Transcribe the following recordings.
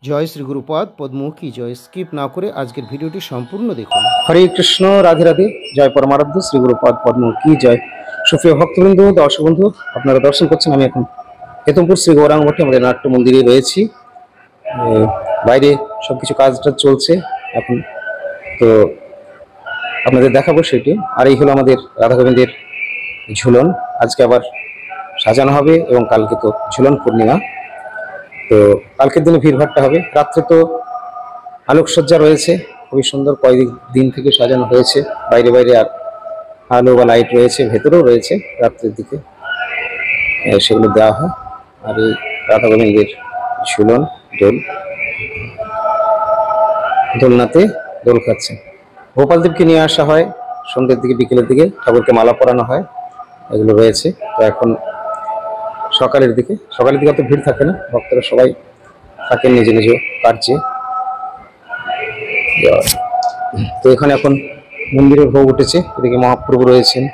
জয় শ্রী গুরুপাদ পদ্মমুখী জয়। Skip না করে আজকের ভিডিওটি সম্পূর্ণ দেখুন। হরে কৃষ্ণ, রাধে রাধে, জয় পরমারাধ্য শ্রী গুরুপাদ পদ্মমুখী জয়। সুপ্রিয় ভক্তবৃন্দ, দর্শক বন্ধু, আপনারা দর্শন করছেন। আমি এখন হেতমপুর শ্রী গৌরাঙ্গ মঠে আমাদের নাট্য মন্দিরে রয়েছি। বাইরে সবকিছু কাজটা চলছে এখন, তো আপনাদের দেখাবো সেটি। আর এই হলো আমাদের রাধা গোবিন্দের ঝুলন। আজকে আবার সাজানো হবে এবং কালকে তো ঝুলন পূর্ণিমা, তো কালকের দিনে ভিড়ভাট্টা হবে। রাত্রে তো আলোকসজ্জা রয়েছে, খুবই সুন্দর, কয়েকদিন থেকে সাজানো হয়েছে। বাইরে বাইরে আর আলো বা লাইট রয়েছে, ভেতরেও রয়েছে রাত্রের দিকে, সেগুলো দেওয়া হয়। আর এই রাধা গোবিন্দের ঝুলন, দোলনাতে দোল খাচ্ছে। গোপালদেবকে নিয়ে আসা হয় সন্ধ্যের দিকে, বিকেলের দিকে ঠাকুরকে মালা পরানো হয়, এগুলো রয়েছে। তো এখন সকালের দিকে অত ভিড় থাকে না, ভক্তরা সবাই থাকেন নিজ নিজ কার্যে। তো এখানে এখন মন্দিরে ভোগ উঠেছে। এদিকে মহাপ্রভু রয়েছেন,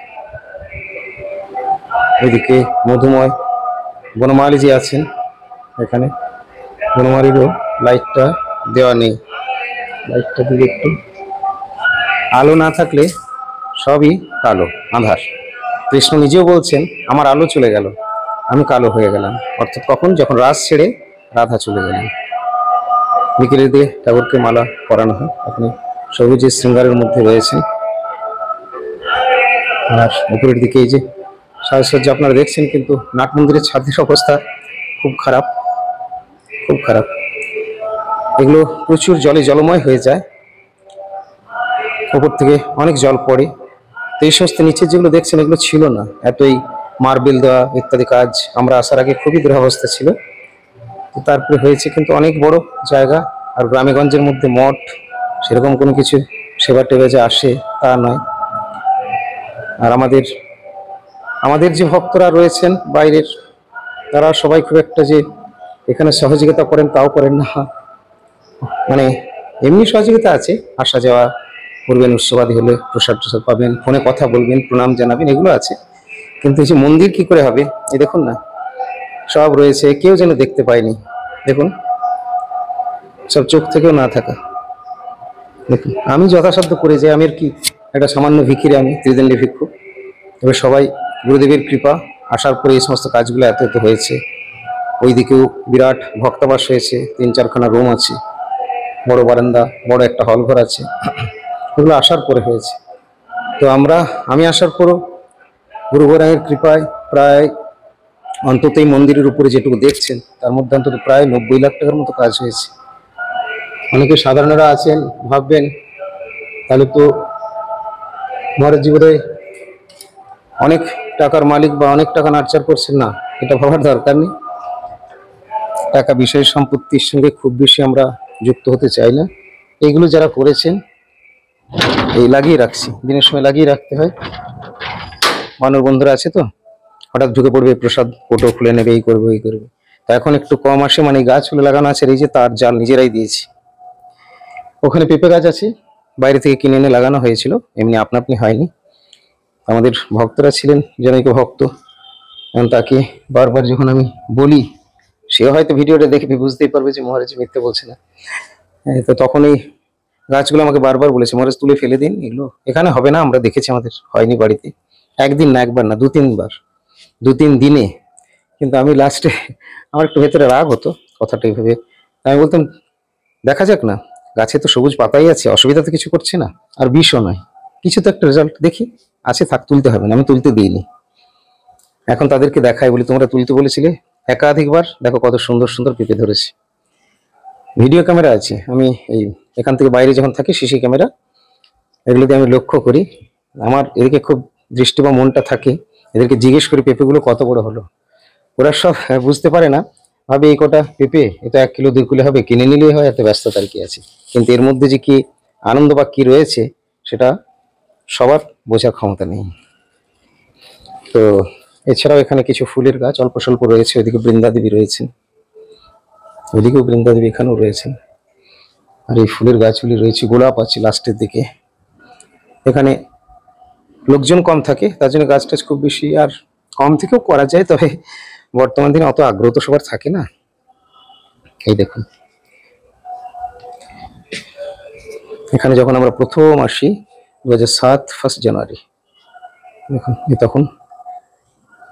এদিকে মধুময় বনমালীজি আছেন। এখানে বনমালীরও লাইটটা দেওয়া নেই, লাইটটা দিকে একটু আলো না থাকলে সবই কালো, আঁধার। কৃষ্ণ নিজেও বলছেন, আমার আলো চলে গেল, আমি কালো হয়ে গেলাম। অর্থাৎ কখন? যখন রাস ছেড়ে রাধা চলে গেলেন। বিকেলের দিয়ে ঠাকুরকে মালা পরানো হয়। আপনি সবুজের শৃঙ্গারের মধ্যে রয়েছেন। আর উপরের দিকে এই যে সাজসজ্জা আপনারা দেখছেন, কিন্তু নাট মন্দিরের ছাদের অবস্থা খুব খারাপ, খুব খারাপ। এগুলো প্রচুর জলময় হয়ে যায়, উপর থেকে অনেক জল পড়ে। তো এই সমস্ত নিচে যেগুলো দেখছেন, এগুলো ছিল না। এতই মার্বেল দেওয়া ইত্যাদি কাজ আমরা আসার আগে খুবই দুরবস্থা ছিল। তো তারপরে হয়েছে, কিন্তু অনেক বড় জায়গা। আর গ্রামেগঞ্জের মধ্যে মঠ, সেরকম কোনো কিছু সেবা টেবা যে আসে তা নয়। আর আমাদের যে ভক্তরা রয়েছেন বাইরের, তারা সবাই খুব একটা যে এখানে সহযোগিতা করেন তাও করেন না। মানে এমনি সহযোগিতা আছে, আসা যাওয়া করবেন, উৎসবাদী হলে প্রসাদ টসাদ পাবেন, ফোনে কথা বলবেন, প্রণাম জানাবেন, এগুলো আছে। কিন্তু এই যে মন্দির কি করে হবে, এই দেখুন না, সব রয়েছে, কেউ যেন দেখতে পায়নি। দেখুন, সব চোখ থেকেও না থাকা। দেখুন, আমি যথাসাধ্য করে যাই, আমি আর কি একটা সামান্য ভিখিরি, আমি ত্রিদণ্ডী ভিক্ষু। তবে সবাই গুরুদেবের কৃপা, আসার পরে এই সমস্ত কাজগুলো এত হয়েছে। ওইদিকেও বিরাট ভক্তাবাস হয়েছে, 3-4খানা রুম আছে, বড় বারান্দা, বড় একটা হল ঘর আছে। এগুলো আসার পরে হয়েছে। তো আমি আসার পরও গুরু গোরাইয়ের কৃপায় প্রায় অন্তত এই মন্দিরের উপরে যেটুকু দেখছেন, তার মধ্যে অন্তত প্রায় 90 লাখ টাকার মতো কাজ হয়েছে। অনেকে সাধারণরা আছেন, ভাববেন তাহলে তো মহারাজ বোধহয় অনেক টাকার মালিক বা অনেক টাকা নার্চার করছেন। না, এটা ভাবার দরকার নেই। টাকা, বিষয় সম্পত্তির সঙ্গে খুব বেশি আমরা যুক্ত হতে চাই না। এইগুলো যারা করেছেন, এই লাগিয়ে রাখছি, দিনের সময় লাগিয়ে রাখতে হয়। মানব বন্ধুরা আছে তো, হঠাৎ ঢুকে পড়বে, প্রসাদ ফটো খুলে নেবে, এই করবে ওই করবে। তা এখন একটু কম আসে, মানে গাছগুলো লাগানো আছে, এই যে তার জাল নিজেরাই দিয়েছি। ওখানে পেঁপে গাছ আছে, বাইরে থেকে কিনে এনে লাগানো হয়েছিল, এমনি আপনা আপনি হয়নি। আমাদের ভক্তরা ছিলেন, জনৈক ভক্ত, তাকে বারবার যখন আমি বলি, সেও হয়তো ভিডিওটা দেখে বুঝতেই পারবে যে মহারাজ মিথ্যে বলছে না। তো তখন এই গাছগুলো আমাকে বারবার বলেছে, মহারাজ তুলে ফেলে দিন, এগুলো এখানে হবে না, আমরা দেখেছি, আমাদের হয়নি বাড়িতে। একদিন না, একবার না, 2-3 বার, 2-3 দিনে। কিন্তু আমি লাস্টে আমার একটু ভেতরে রাগ হতো কথাটা এইভাবে। আমি বলতাম, দেখা যাক না, গাছে তো সবুজ পাতাই আছে, অসুবিধা তো কিছু করছে না, আর বিষও নয়, কিছু তো একটা রেজাল্ট দেখি আছে, থাক, তুলতে হবে না। আমি তুলতে দিইনি। এখন তাদেরকে দেখাই, বলি তোমরা তুলতে বলেছিলে, একাধিকবার দেখো কত সুন্দর সুন্দর পেঁপে ধরেছে। ভিডিও ক্যামেরা আছে, আমি এখান থেকে বাইরে যখন থাকি, সিসি ক্যামেরা, এগুলো দিয়ে আমি লক্ষ্য করি। আমার এদিকে খুব দৃষ্টি বা মনটা থাকে, এদেরকে জিজ্ঞেস করি পেঁপেগুলো কত বড় হলো। ওরা সব বুঝতে পারে না, ভাবে এই কটা পেঁপে, এটা 1 কিলো 2 কিলো হবে, কিনে নিলেই হয়, এত ব্যস্ততার কি আছে। কিন্তু এর মধ্যে যে কি আনন্দ বা কি রয়েছে, সেটা সবার বোঝার ক্ষমতা নেই। তো এছাড়াও এখানে কিছু ফুলের গাছ অল্প স্বল্প রয়েছে। ওইদিকে বৃন্দাদেবী রয়েছেন, ওইদিকেও বৃন্দাদেবী, এখানেও রয়েছেন। আর এই ফুলের গাছগুলি রয়েছে, গোলাপ আছে লাস্টের দিকে। এখানে লোকজন কম থাকে, তার জন্য গাছ টাছ খুব বেশি আর কম থেকেও করা যায়, তবে বর্তমান দিনে অত আগ্রহ তো সবার থাকে না। এই দেখুন, এখানে যখন আমরা প্রথম আসি 2007 1 জানুয়ারি, দেখুন তখন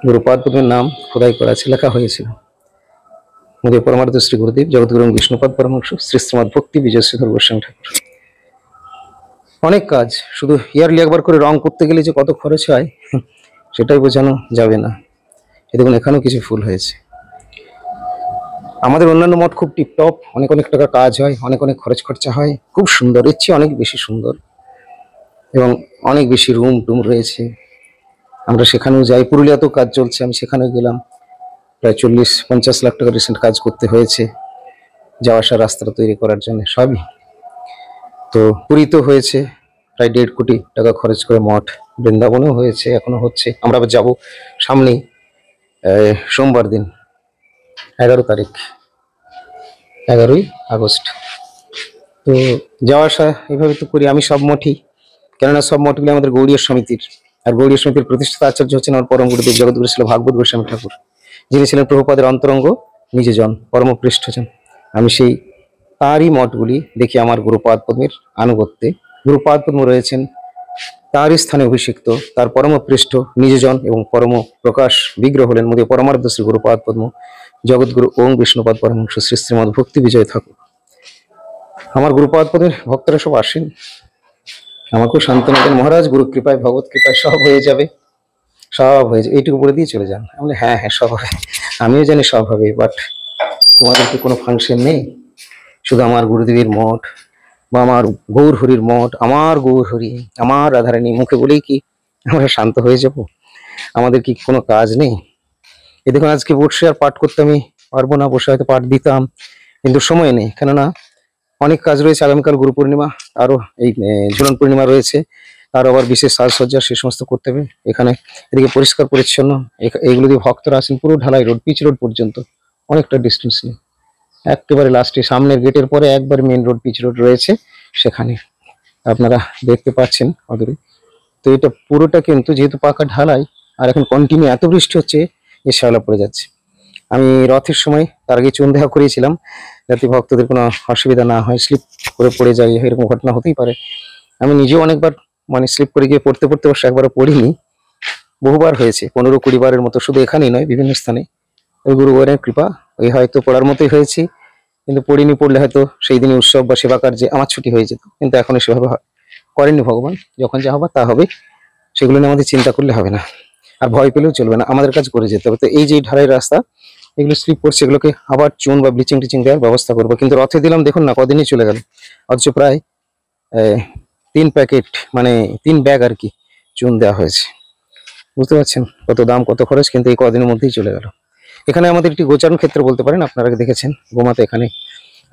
গুরুপাদ পদ্মের নাম খোদাই করা আছে, লেখা হয়েছিল মোদী পরমার্থ শ্রী গুরুদেব জগৎগুরু বিষ্ণুপাদ পরমহংস শ্রী শ্রীমৎ ভক্তি বিজয় শ্রীধর গোস্বামী ঠাকুর। অনেক কাজ, শুধু ইয়ারলি একবার করে রং করতে গেলে যে কত খরচ হয় সেটাই বোঝানো যাবে না। এই দেখুন এখানেও কিছু ফুল হয়েছে। আমাদের অন্যান্য মঠ খুব টিপটপ, অনেক অনেক টাকা কাজ হয়, অনেক অনেক খরচ খরচা হয়, খুব সুন্দর, এর চেয়ে অনেক বেশি সুন্দর এবং অনেক বেশি রুম টুম রয়েছে। আমরা সেখানেও যাই, পুরুলিয়াতেও কাজ চলছে, আমি সেখানেও গেলাম। প্রায় 40-50 লাখ টাকা রিসেন্ট কাজ করতে হয়েছে যাওয়া আসার রাস্তাটা তৈরি করার জন্য সবই। তো পুরীতেও হয়েছে প্রায় 1.5 কোটি টাকা খরচ করে মঠ, বৃন্দাবনেও হয়েছে, এখনো হচ্ছে। আমরা আবার যাবো সামনেই সোমবার দিন 11 তারিখ, 11ই আগস্ট। তো যাওয়া আসা এইভাবে তো করি আমি সব মঠই, কেননা সব মঠগুলি আমাদের গৌড়ীয় সমিতির। আর গৌড়ীয় সমিতির প্রতিষ্ঠাতা আচার্য হচ্ছেন আমার পরম গুরুদেব জগৎগুরু ছিল ভাগবত গোস্বামী ঠাকুর, যিনি ছিলেন প্রভুপাদের অন্তরঙ্গ নিজজন, পরমপৃষ্ঠজন। আমি সেই তারই মঠগুলি দেখি আমার গুরুপাদ পদ্মের আনুগত্যে। গুরুপাদ পদ্ম রয়েছেন তারই স্থানে অভিষিক্ত, তার পরমপৃষ্ঠ নিজজন এবং পরম প্রকাশ বিগ্রহ হলেন মোদী পরমার্থ শ্রী গুরুপাদ পদ্ম জগৎগুরু ওং বিষ্ণুপাদ পরমহংস শ্রী শ্রীমৎ ভক্তি বিজয় ঠাকুর। আমার গুরুপাদ পদের ভক্তরা সব আসেন, আমাকেও সান্ত্বনা দেন, মহারাজ গুরু কৃপায় ভগবত কৃপায় সব হয়ে যাবে, সব হয়ে যাবে, এইটুকু বলে দিয়ে চলে যান। আমি হ্যাঁ হ্যাঁ সব হবে, আমিও জানি সব হবে, বাট তোমাদের কি কোনো ফাংশন নেই? শুধু আমার গুরুদেবের মঠ বা আমার গৌর হরির মঠ, আমার গৌর হরি, আমার রাধারানী মুখে বলেই কি আমরা শান্ত হয়ে যাব? আমাদের কি কোনো কাজ নেই? এই দেখুন আজকে বসে আর পাঠ করতে আমি পারবো না, বসে হয়তো পাঠ দিতাম, কিন্তু সময় নেই, কেননা অনেক কাজ রয়েছে। আগামীকাল গুরু পূর্ণিমা, আরো এই ঝুলন পূর্ণিমা রয়েছে, তার আবার বিশেষ সাজসজ্জা সে সমস্ত করতে হবে। এখানে এদিকে পরিষ্কার পরিচ্ছন্ন, এইগুলো দিয়ে ভক্তরা আছেন পুরো ঢালাই রোড, পিচ রোড পর্যন্ত, অনেকটা ডিস্টেন্স নেই, একেবারে লাস্টে সামনের গেটের পরে একবার মেন রোড পিচ রোড রয়েছে, সেখানে আপনারা দেখতে পাচ্ছেন অদূরে। তো এটা পুরোটা কিন্তু যেহেতু পাকা ঢালাই, আর এখন কন্টিনিউ এত বৃষ্টি হচ্ছে যে শ্যাওলা পড়ে যাচ্ছে। আমি রথের সময় তার আগে চুন দেখা করিয়েছিলাম যাতে ভক্তদের কোনো অসুবিধা না হয়, স্লিপ করে পড়ে যায়, এরকম ঘটনা হতেই পারে। আমি নিজেও অনেকবার মানে স্লিপ করে গিয়ে পড়তে পড়তে অবশ্য একবারও পড়িনি, বহুবার হয়েছে, 15-20 বারের মতো, শুধু এখানেই নয় বিভিন্ন স্থানে। ওই গুরুবারের কৃপা, ওই হয়তো পড়ার মতোই হয়েছি, কিন্তু পড়িনি, পড়লে হয়তো সেই দিনই উৎসব বা সেবা কার্যে আমার ছুটি হয়ে যেত, কিন্তু এখনো সেভাবে করেননি ভগবান। যখন যা হবে তা হবে, সেগুলো নিয়ে আমাদের চিন্তা করলে হবে না, আর ভয় পেলেও চলবে না, আমাদের কাজ করে যেতে হবে। তো এই যে ঢালাই রাস্তা, এগুলো স্লিপ করছে, এগুলোকে আবার চুন বা ব্লিচিং টিচিং দেওয়ার ব্যবস্থা করবো। কিন্তু রথে দিলাম দেখুন না কদিনই চলে গেল, অথচ প্রায় 3 প্যাকেট মানে 3 ব্যাগ আর কি চুন দেওয়া হয়েছে। বুঝতে পারছেন কত দাম কত খরচ, কিন্তু এই কদিনের মধ্যেই চলে গেল। এখানে আমাদের একটি গোচারণ ক্ষেত্র বলতে পারেন, আপনারা দেখেছেন গোমাতা, এখানে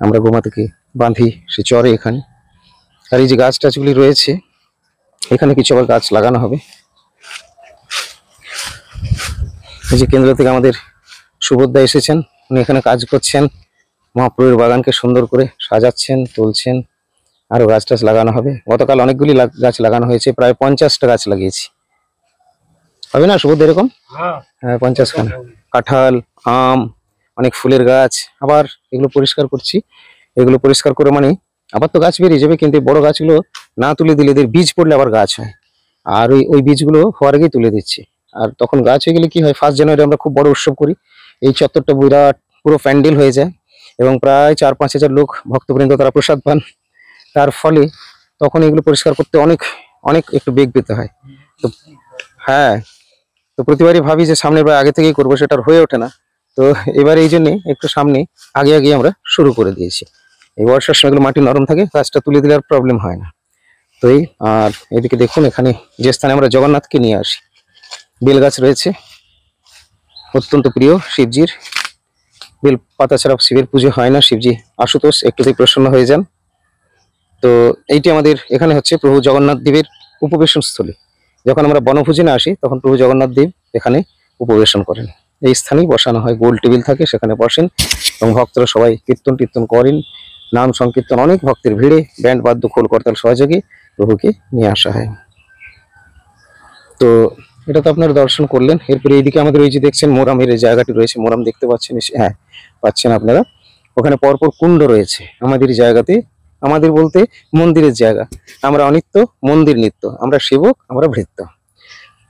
আমরা গোমাতাকে বাঁধি সে চরে এখানে। আর এই যে গাছ টাছগুলি রয়েছে, এখানে কিছু আবার গাছ লাগানো হবে। এই যে কেন্দ্র থেকে আমাদের সুভদ্রা এসেছেন, উনি এখানে কাজ করছেন, মহাপ্রভুর বাগানকে সুন্দর করে সাজাচ্ছেন, তুলছেন, আরো গাছ টাছ লাগানো হবে। গতকাল অনেকগুলি গাছ লাগানো হয়েছে, প্রায় 50টা গাছ লাগিয়েছি, হবে না সুভদ্রা এরকম? হ্যাঁ 50 খানা, কাঁঠাল, আম, অনেক ফুলের গাছ। আবার এগুলো পরিষ্কার করছি, এগুলো পরিষ্কার করে মানে আবার তো গাছ বেরিয়ে যাবে, কিন্তু বড় গাছগুলো না তুলে দিলে এদের বীজ পড়লে আবার গাছ হয়, আর ওই বীজগুলো হওয়ার আগেই তুলে দিচ্ছি। আর তখন গাছ হয়ে গেলে কি হয়, 1 জানুয়ারি আমরা খুব বড় উৎসব করি, এই চত্বরটা বিরাট পুরো প্যান্ডেল হয়ে যায় এবং প্রায় 4-5 হাজার লোক ভক্তবৃন্দ তারা প্রসাদ পান। তার ফলে তখন এগুলো পরিষ্কার করতে অনেক অনেক একটু বেগ পেতে হয়। তো হ্যাঁ, তো প্রতিবারই ভাবি যে সামনের বার আগে থেকেই করবো, সেটা হয়ে ওঠে না। তো এবার এই জন্যে একটু সামনে আগে আগে আমরা শুরু করে দিয়েছি। এই বর্ষার সময় এগুলো মাটি নরম থাকে, গাছটা তুলে দিলে আর প্রবলেম হয় না। তো এই আর এদিকে দেখুন, এখানে যে স্থানে আমরা জগন্নাথকে নিয়ে আসি, বেল গাছ রয়েছে, অত্যন্ত প্রিয় শিবজির। বেল পাতা ছাড়া শিবের পুজো হয় না, শিবজি আশুতোষ একটুতেই প্রসন্ন হয়ে যান। তো এইটি আমাদের এখানে হচ্ছে প্রভু জগন্নাথ দেবের উপবেশন স্থলী। যখন আমরা বনভোজনে আসি তখন প্রভু জগন্নাথ দেব এখানে উপবেশন করেন, এই স্থানেই বসানো হয়, গোল টেবিল থাকে, সেখানে বসেন এবং ভক্তরা সবাই কীর্তন টীর্তন করেন, নাম সংকীর্তন, অনেক ভক্তের ভিড়ে ব্যান্ড বাদ্য খোল করতাল সহযোগে প্রভুকে নিয়ে আসা হয়। তো এটা তো আপনারা দর্শন করলেন। এরপরে এইদিকে আমাদের ওই যে দেখছেন মোরামের এই জায়গাটি রয়েছে, মোরাম দেখতে পাচ্ছেন, হ্যাঁ পাচ্ছেন আপনারা, ওখানে পরপর কুণ্ড রয়েছে। আমাদের জায়গাতে আমাদের বলতে মন্দিরের জায়গা। আমরা অনিত্য, মন্দির নিত্য, আমরা সেবক, আমরা ভৃত্য।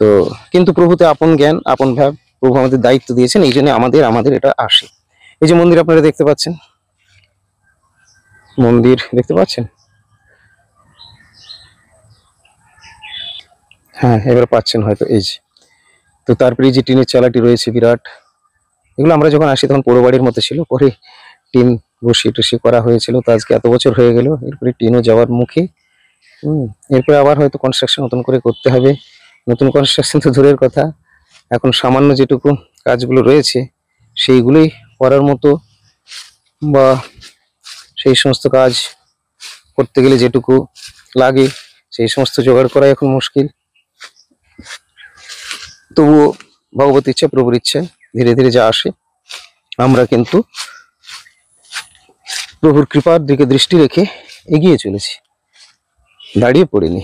তো কিন্তু প্রভুতে আপন জ্ঞান, আপন ভাব, প্রভু আমাদের দায়িত্ব দিয়েছেন, এই জন্য আমাদের আমাদের এটা আসে। এই যে মন্দির আপনারা দেখতে পাচ্ছেন, মন্দির দেখতে পাচ্ছেন, হ্যাঁ এবার পাচ্ছেন হয়তো। এই যে, তো তারপরে এই যে টিনের চালাটি রয়েছে বিরাট, এগুলো আমরা যখন আসি তখন পোড়ো বাড়ির মতো ছিল, পরে টিন বসিয়ে টসিয়ে করা হয়েছিল। তো আজকে এত বছর হয়ে গেল, এরপরে টিনও যাওয়ার মুখে। এরপরে আবার হয়তো কনস্ট্রাকশন নতুন করে করতে হবে। নতুন কনস্ট্রাকশন তো দূরের কথা, এখন সামান্য যেটুকু কাজগুলো রয়েছে সেইগুলোই করার মতো, বা সেই সমস্ত কাজ করতে গেলে যেটুকু লাগে সেই সমস্ত জোগাড় করা এখন মুশকিল। তবুও ভগবত ইচ্ছা, প্রভুর ইচ্ছা, ধীরে ধীরে যা আসে আমরা কিন্তু প্রভুর কৃপার দিকে দৃষ্টি রেখে এগিয়ে চলেছি, দাঁড়িয়ে পড়িনি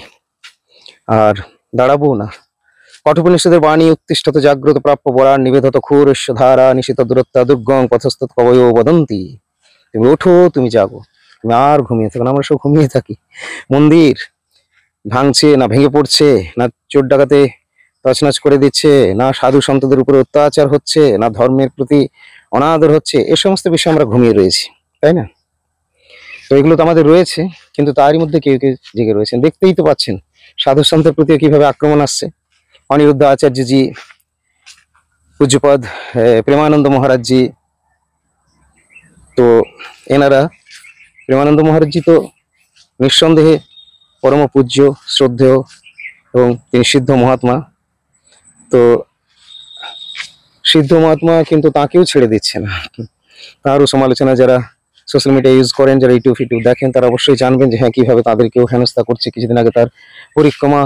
আর দাঁড়াবো না। কঠোপনিষদের বাণী উত্তিষ্ঠত জাগ্রত প্রাপ্য বরান নিবেদত ক্ষুরস্য ধারা নিশিত দূরত্বা দুর্গম পথস্থ কবয় বদন্তি। তুমি ওঠো, তুমি জাগো, তুমি আর ঘুমিয়ে থাকো না। আমরা সব ঘুমিয়ে থাকি। মন্দির ভাঙছে না ভেঙে পড়ছে, না চোর ডাকাতে তছনছ করে দিচ্ছে, না সাধু সন্তদের উপরে অত্যাচার হচ্ছে, না ধর্মের প্রতি অনাদর হচ্ছে, এ সমস্ত বিষয়ে আমরা ঘুমিয়ে রয়েছি, তাই না? তো এগুলো তো আমাদের রয়েছে, কিন্তু তারই মধ্যে কেউ কেউ জেগে রয়েছেন। দেখতেই তো পাচ্ছেন সাধু সন্তের প্রতি কিভাবে আক্রমণ আসছে। অনিরুদ্ধ আচার্যজি, পূজ্যপদ প্রেমানন্দ মহারাজজি, তো এনারা, প্রেমানন্দ মহারাজজি তো নিঃসন্দেহে পরম পূজ্য, শ্রদ্ধেয় এবং তিনি সিদ্ধ মহাত্মা। তো সিদ্ধ মহাত্মা কিন্তু তাকেও ছেড়ে দিচ্ছে না। তারও সমালোচনা যারা সোশ্যাল মিডিয়া ইউজ করেন, যারা ইউটিউব ফিটিউব দেখেন, তারা অবশ্যই জানবেন যে হ্যাঁ কিভাবে তাদেরকেও হেনস্থা করছে। কিছুদিন আগে তার পরিক্রমা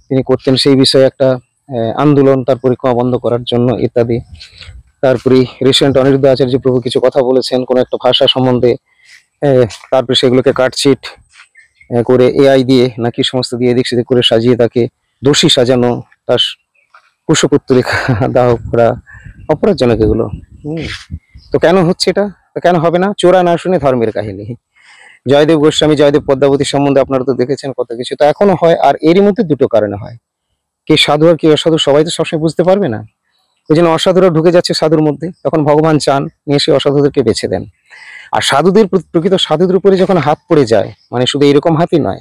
তিনি করতেন, সেই বিষয়ে একটা আন্দোলন, তার পরিক্রমা বন্ধ করার জন্য ইত্যাদি। তারপরে রিসেন্ট অনিরুদ্ধ আচার্য প্রভু কিছু কথা বলেছেন কোনো একটা ভাষা সম্বন্ধে, তারপরে সেগুলোকে কাটছিট করে এআই দিয়ে নাকি সমস্ত দিয়ে এদিক সেদিক করে সাজিয়ে তাকে দোষী সাজানো, তার কুশপুত্তলিকা দাহ করা, অপরাধজনক এগুলো। তো কেন হচ্ছে এটা? তো কেন হবে না? চোরা না শুনে ধর্মের কাহিনী। জয়দেব গোস্বামী, জয়দেব পদ্মাবতী সম্বন্ধে আপনারা তো দেখেছেন কত কিছু, তো এখনো হয়। আর এরই মধ্যে দুটো কারণে হয়, কে সাধু আর কে অসাধু সবাই তো সবসময় বুঝতে পারবে না। ওই জন্য অসাধুরা ঢুকে যাচ্ছে সাধুর মধ্যে, তখন ভগবান চান নিয়ে এসে অসাধুদেরকে বেছে দেন। আর সাধুদের, প্রকৃত সাধুদের উপরে যখন হাত পড়ে যায়, মানে শুধু এরকম হাতই নয়,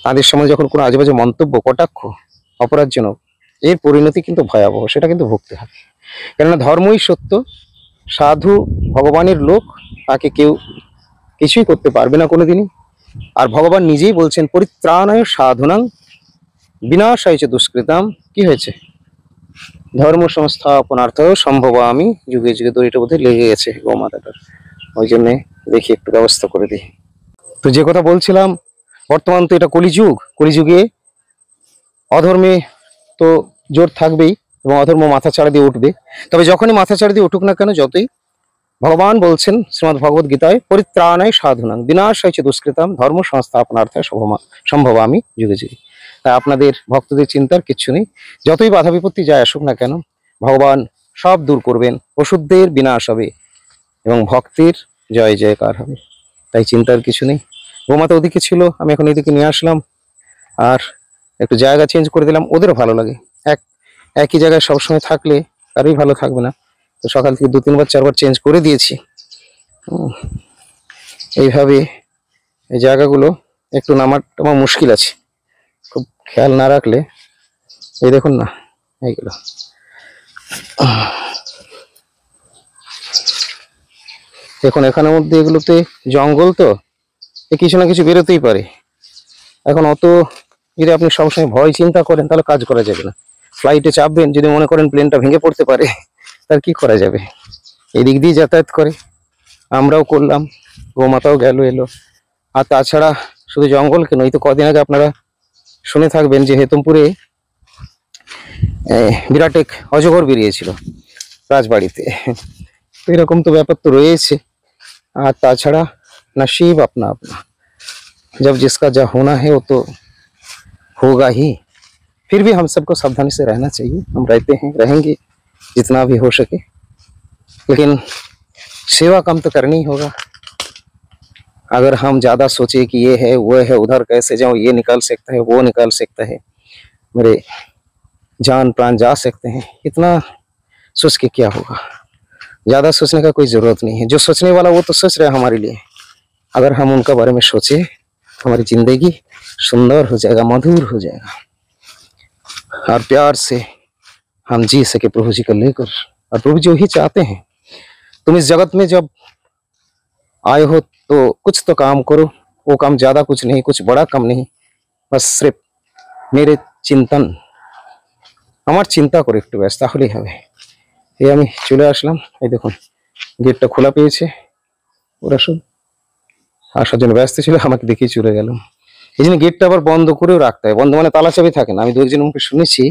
তাদের সময় যখন কোনো আজেবাজে মন্তব্য, কটাক্ষ, অপরাধজনক, এর পরিণতি কিন্তু ভয়াবহ, সেটা কিন্তু ভুগতে হবে। কেননা ধর্মই সত্য, সাধু ভগবানের লোক, তাকে কেউ কিছুই করতে পারবে না কোনোদিনই। আর ভগবান নিজেই বলছেন পরিত্রাণায় সাধনাং বিনাশায় চ দুষ্কৃতাম। কি হয়েছে? ধর্ম সংস্থাপনার্থ সম্ভব আমি যুগে যুগে, দড়িটা বোধহয় লেগে গেছে গোমাতাটার, ওই জন্যে দেখি একটু ব্যবস্থা করে দিই। তো যে কথা বলছিলাম, বর্তমান তো এটা কলিযুগ, কলিযুগে অধর্মে তো জোর থাকবেই এবং অধর্ম মাথা চাড়া দিয়ে উঠবে। তবে যখনই মাথা চাড়া দিয়ে উঠুক না কেন, যতই, ভগবান বলছেন শ্রীমদ্ ভগবদ গীতায় পরিত্রাণায় সাধনাং বিনাশায় চ দুষ্কৃতাম ধর্ম সংস্থাপনার্থে সম্ভব আমি যুগে যুগে। তাই আপনাদের ভক্তদের চিন্তার কিচ্ছু নেই, যতই বাধা বিপত্তি যায় আসুক না কেন, ভগবান সব দূর করবেন, অশুদ্ধের বিনাশ হবে এবং ভক্তের জয় জয়কার হবে। তাই চিন্তার কিছু নেই। গোমাতা ওদিকে ছিল, আমি এখন এদিকে নিয়ে আসলাম, আর একটু জায়গা চেঞ্জ করে দিলাম, ওদেরও ভালো লাগে। একই জায়গায় সবসময় থাকলে কারোই ভালো থাকবে না। তো সকাল থেকে 2-3 বার 4 বার চেঞ্জ করে দিয়েছি। এইভাবে এই জায়গাগুলো একটু নামার মুশকিল আছে, খুব খেয়াল না রাখলে। এই দেখুন না, এইগুলো দেখুন, এখানের মধ্যে এগুলোতে জঙ্গল, তো কিছু না কিছু বেরোতেই পারে। এখন অত যদি আপনি সবসময় ভয় চিন্তা করেন, তাহলে কাজ করা যাবে না। ফ্লাইটে চাপবেন, যদি মনে করেন প্লেনটা ভেঙে পড়তে পারে, তার কি করা যাবে? এদিক দিয়ে যাতায়াত করে, আমরাও করলাম, গোমাতাও গেল এলো। আর তাছাড়া শুধু জঙ্গল কেন, এই তো কদিন আগে আপনারা শুনে থাকবেন যে হেতমপুরে বিরাট এক অজগর বেরিয়েছিল রাজবাড়িতে। তো এরকম তো ব্যাপার তো রয়েছে। আর তাছাড়া नसीब अपना अपना, जब जिसका जो होना है वो तो होगा ही। फिर भी हम सबको सावधानी से रहना चाहिए, हम रहते हैं, रहेंगे जितना भी हो सके, लेकिन सेवा कम तो करनी ही होगा। अगर हम ज्यादा सोचे कि ये है वो है, उधर कैसे जाऊं, ये निकाल सकता है वो निकाल सकता है, मेरे जान प्राण जा सकते हैं, इतना सोच के क्या होगा। ज्यादा सोचने का कोई जरूरत नहीं है। जो सोचने वाला वो तो सोच रहा है हमारे लिए। अगर हम उनका बारे में सोचे तो हमारी जिंदगी सुंदर हो जाएगा, मधुर हो जाएगा, और प्यार से हम जी सके प्रभु जी को लेकर। और प्रभु जी वही चाहते हैं, तुम इस जगत में जब आए हो तो कुछ तो काम करो। वो काम ज्यादा कुछ नहीं, कुछ बड़ा काम नहीं, बस सिर्फ मेरे चिंतन, আমার চিন্তা করে একটু ব্যাস, তাহলেই হবে। এই আমি চলে আসলাম, এই দেখুন গেটটা খোলা পেয়েছে, ওরা সব আসার জন্য ব্যস্ত ছিল, আমাকে দেখিয়ে চলে গেল। এই জন্য গেটটা আবার বন্ধ করেও রাখতে হয়, বন্ধ মানে তালা চাবি থাকে না। আমি দু একজনের মুখে শুনেছি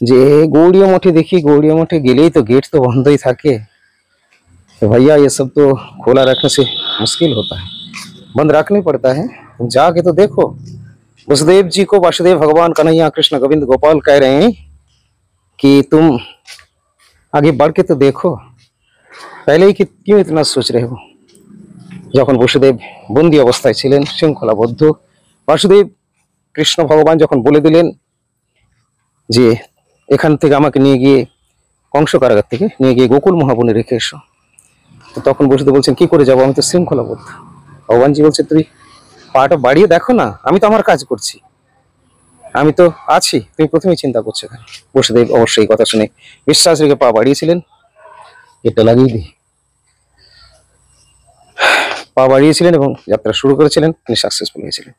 যে গৌড়িয়া মঠে দেখি, गौड़िया मठे गेलेई तो गेट तो बंद ही থাকে। तो भैया ये सब तो खोला रखने से मुश्किल होता है, बंद रखना ही पड़ता है। तुम जाके तो देखो, वसुदेव जी को वासुदेव भगवान कन्हैया कृष्ण गोविंद गोपाल कह रहे हैं कि तुम आगे बढ़ के तो देखो, पहले ही कि क्यों इतना सोच रहे हो। যখন বসুদেব বন্দি অবস্থায় ছিলেন শৃঙ্খলাবদ্ধ, বাসুদেব কৃষ্ণ ভগবান যখন বলে দিলেন যে এখান থেকে আমাকে নিয়ে গিয়ে কংস কারাগার থেকে নিয়ে গিয়ে গোকুল মহাবনে রেখে এসো, তো তখন বসুদেব বলছেন কি করে যাবো, আমি তো শৃঙ্খলাবদ্ধ। ভগবানজি বলছে তুই পাটা বাড়িয়ে দেখো না, আমি তো আমার কাজ করছি, আমি তো আছি, তুমি প্রথমেই চিন্তা করছো কেন। বসুদেব অবশ্যই কথা শুনে বিশ্বাস রেখে পা বাড়িয়েছিলেন। এটা লাগিয়ে দিই, পা বাড়িয়েছিলেন এবং যাত্রা শুরু করেছিলেন, তিনি সাকসেসফুল হয়েছিলেন।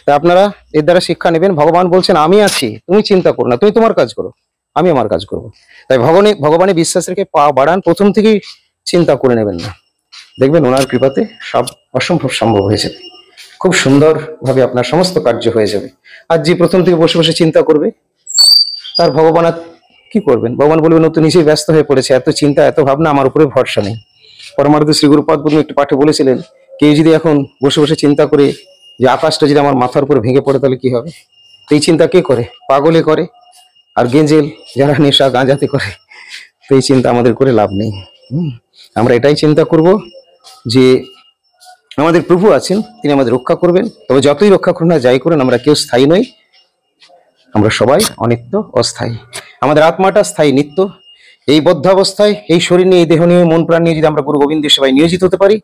তা আপনারা এর দ্বারা শিক্ষা নেবেন, ভগবান বলছেন আমি আছি, তুমি চিন্তা করো না, তুমি তোমার কাজ করো, আমি আমার কাজ করব। তাই ভগবানে বিশ্বাস রেখে পা বাড়ান, প্রথম থেকেই চিন্তা করে নেবেন না, দেখবেন ওনার কৃপাতে সব অসম্ভব সম্ভব হয়ে যাবে, খুব সুন্দর ভাবে আপনার সমস্ত কার্য হয়ে যাবে। আর যে প্রথম থেকে বসে বসে চিন্তা করবে তার ভগবান আর কি করবেন, ভগবান বলবেন ও তো নিজেই ব্যস্ত হয়ে পড়েছে, এত চিন্তা এত ভাবনা, আমার উপরে ভরসা নেই। পরমার্থ শ্রী গুরুপাদ পদ্ম একটি পাঠে বলেছিলেন, কেউ যদি এখন বসে বসে চিন্তা করে যে আকাশটা যদি আমার মাথার উপরে ভেঙে পড়ে তাহলে কি হবে, এই চিন্তা কে করে, পাগলে করে, আর গেঞ্জেল যারা নেশা গাঁজাতে করে, তো এই চিন্তা আমাদের করে লাভ নেই। আমরা এটাই চিন্তা করব যে আমাদের প্রভু আছেন, তিনি আমাদের রক্ষা করবেন। তবে যতই রক্ষা করুন না, যাই করুন, আমরা কেউ স্থায়ী নই, আমরা সবাই অনিত্য অস্থায়ী। আমাদের আত্মাটা স্থায়ী, নিত্য। এই বদ্ধাবস্থায় এই শরীর নিয়ে, এই দেহ নিয়ে, মন প্রাণ নিয়ে যদি আমরা গুরু গোবিন্দের সেবায় নিয়োজিত হতে পারি,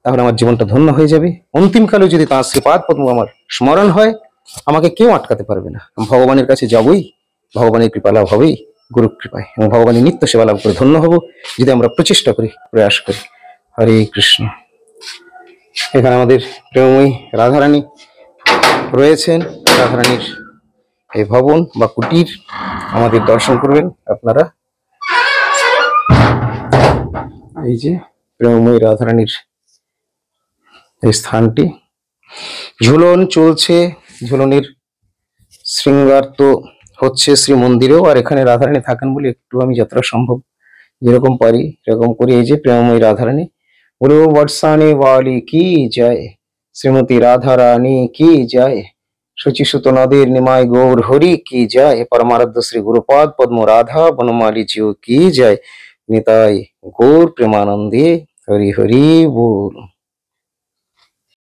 তাহলে আমার জীবনটা ধন্য হয়ে যাবে। অন্তিমকালে যদি তাঁর শ্রীপাদ পদ্ম আমার স্মরণ হয়, আমাকে কেউ আটকাতে পারবে না। ভগবানের কাছে যাবই, ভগবানের কৃপা লাভ হবেই গুরু কৃপায়, এবং ভগবানের নিত্য সেবা লাভ করে ধন্য হব যদি আমরা প্রচেষ্টা করি, প্রয়াস করি। হরে কৃষ্ণ। এখানে আমাদের প্রেমময়ী রাধারানী রয়েছেন, রাধারানীর এই ভবন বা কুটির আমাদের দর্শন করবেন আপনারা। এই যে প্রেমময়ী রাধারানীর এই স্থানটি, ঝুলন চলছে, ঝুলনের শৃঙ্গার তো হচ্ছে শ্রী মন্দিরেও, আর এখানে রাধারানী থাকেন বলে একটু আমি যতটা সম্ভব যেরকম পারি এরকম করি। এই যে প্রেমময়ী রাধারানী, বলে বর্ষানে वाली की जय, श्रीमती राधा रानी की जय, शुचिसुत नदीर निमाय गौर हरि की जय, परमाराध्य श्री गुरुपाद पद्म राधा बनमाली जीव की जय, निताय गौर प्रेमानंदे हरि हरि बोल।